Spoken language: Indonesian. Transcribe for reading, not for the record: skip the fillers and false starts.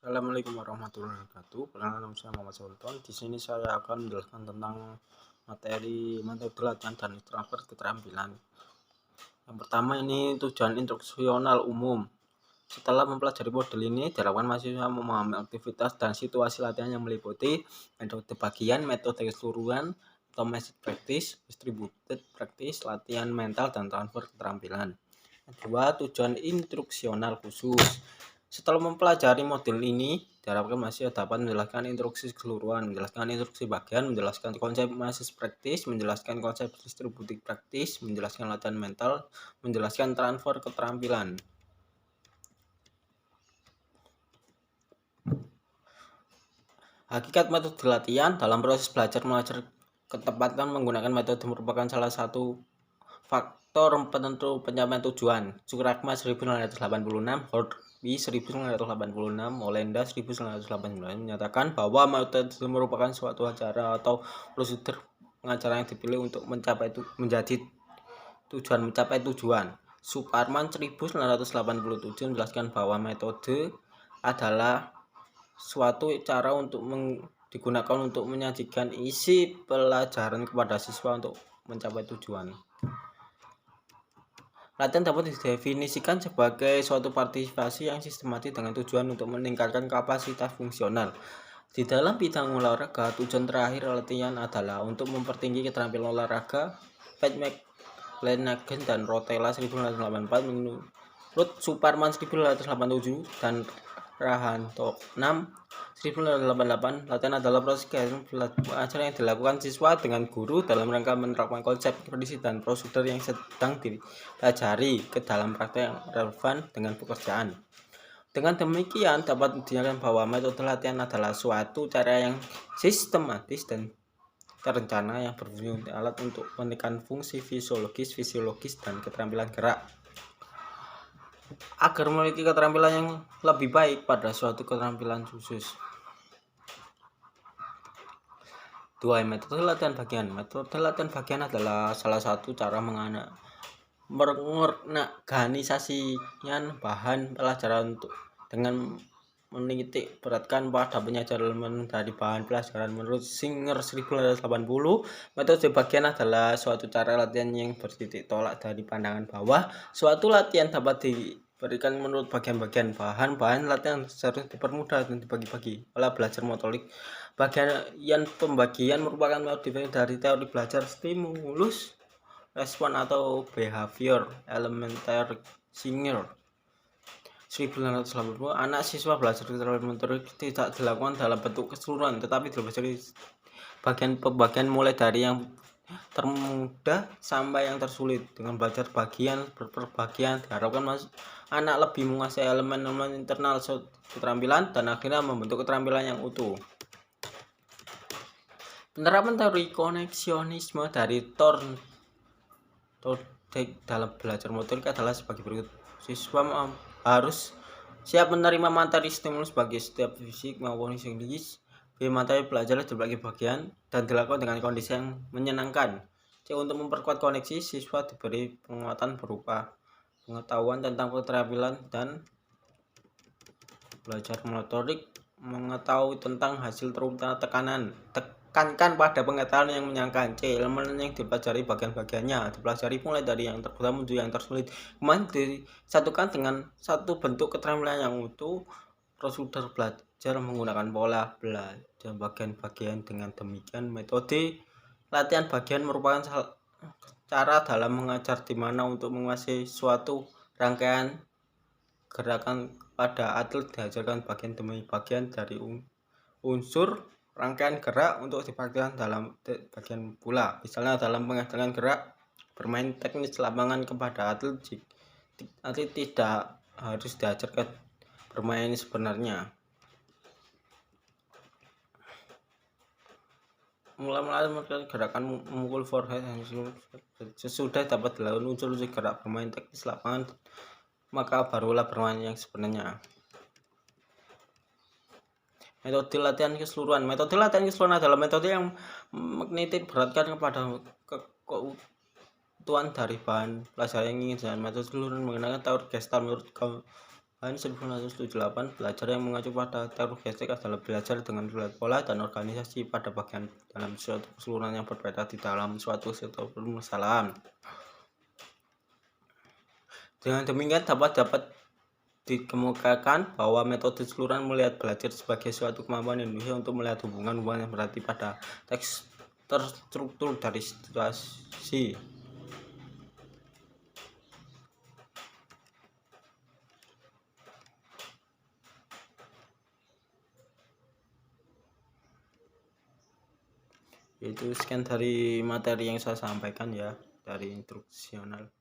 Assalamualaikum warahmatullahi wabarakatuh. Perkenalkan nama saya Muhammad Sultan. Di sini saya akan menjelaskan tentang materi metode latihan dan transfer keterampilan. Yang pertama ini tujuan instruksional umum. Setelah mempelajari model ini, diharapkan mahasiswa memahami aktivitas dan situasi latihan yang meliputi metode bagian, metode keseluruhan, automated practice, distributed practice, latihan mental, dan transfer keterampilan. Kedua, tujuan instruksional khusus. Setelah mempelajari model ini, diharapkan mahasiswa dapat menjelaskan instruksi keseluruhan, menjelaskan instruksi bagian, menjelaskan konsep masis praktis, menjelaskan konsep distributif praktis, menjelaskan latihan mental, menjelaskan transfer keterampilan. Hakikat metode latihan dalam proses belajar mengajar ketepatan menggunakan metode merupakan salah satu faktor penentu pencapaian tujuan. Sukragma 1986, Hortby 1986, Molenda 1989 menyatakan bahwa metode merupakan suatu acara atau prosedur pengajaran yang dipilih untuk mencapai tujuan. Suparman 1987 menjelaskan bahwa metode adalah suatu cara untuk digunakan untuk menyajikan isi pelajaran kepada siswa untuk mencapai tujuan. Latihan dapat didefinisikan sebagai suatu partisipasi yang sistematis dengan tujuan untuk meningkatkan kapasitas fungsional. Di dalam bidang olahraga, tujuan terakhir latihan adalah untuk mempertinggi keterampilan olahraga. Pat McLanagan dan Rotella 1984 menurut Suparman 1987 dan Rahanto 6 1988, latihan adalah proses belajar yang dilakukan siswa dengan guru dalam rangka menerapkan konsep, kondisi, dan prosedur yang sedang dipelajari ke dalam praktek yang relevan dengan pekerjaan. Dengan demikian, dapat dinyatakan bahwa metode latihan adalah suatu cara yang sistematis dan terencana yang berfungsi alat untuk menekan fungsi fisiologis, dan keterampilan gerak. Agar memiliki keterampilan yang lebih baik pada suatu keterampilan khusus. 2. Metode latihan bagian. Metode latihan bagian adalah salah satu cara mengorganisasikan bahan pelajaran untuk dengan menitik beratkan pada penyajian elemen dari bahan pelajaran. Menurut Singer 1980, metode bagian adalah suatu cara latihan yang bertitik tolak dari pandangan bahwa suatu latihan dapat diberikan menurut bagian-bagian. Bahan latihan seharusnya dipermudah dan dibagi-bagi. Pola belajar motorik. Bagian pembagian merupakan modifikasi dari teori belajar stimulus respon atau behavior elementary. Singer 1980, anak siswa belajar keterampilan motorik tidak dilakukan dalam bentuk keseluruhan, tetapi dipelajari bagian pembagian mulai dari yang termudah sampai yang tersulit. Dengan belajar bagian berbagian, diharapkan anak lebih menguasai elemen-elemen internal keterampilan dan akhirnya membentuk keterampilan yang utuh. Penerapan teori koneksionisme dari Thorndike dalam belajar motorik adalah sebagai berikut. Siswa harus siap menerima materi stimulus bagi setiap fisik maupun psikis. B. Materi belajar dibagi bagian dan dilakukan dengan kondisi yang menyenangkan. C. Untuk memperkuat koneksi, siswa diberi penguatan berupa pengetahuan tentang keterampilan dan belajar motorik, mengetahui tentang hasil tekanan. Tekankan pada pengetahuan yang menyenangkan. C. Elemen yang dipelajari bagian-bagiannya dipelajari mulai dari yang termudah menuju yang tersulit, kemudian disatukan dengan satu bentuk keterampilan yang utuh. Prosedur belajar menggunakan pola belajar bagian-bagian. Dengan demikian, metode latihan bagian merupakan cara dalam mengajar di mana untuk menguasai suatu rangkaian gerakan pada atlet diajarkan bagian demi bagian dari unsur rangkaian gerak untuk dipraktikkan dalam bagian pula. Misalnya dalam pengajaran gerak bermain teknis lapangan kepada atlet tidak harus diajarkan bermain sebenarnya. Mulai gerakan memukul forehead sesudah dapat dilakukan unsur-unsur gerak bermain teknis lapangan, maka barulah bermain yang sebenarnya. Metode latihan keseluruhan. Metode latihan keseluruhan adalah metode yang menitik beratkan kepada keutuhan dari bahan pelajaran yang ingin. Metode keseluruhan menggunakan teori Gestalt menurut Hal 1978, belajar yang mengacu pada teori gestek adalah belajar dengan melihat pola dan organisasi pada bagian dalam suatu keseluruhan yang berbeda di dalam suatu sektor permasalahan. Dengan demikian dapat dikemukakan bahwa metode keseluruhan melihat belajar sebagai suatu kemampuan Indonesia untuk melihat hubungan-hubungan yang berarti pada teks terstruktur dari situasi. Itu sekian dari materi yang saya sampaikan ya, dari instruksional.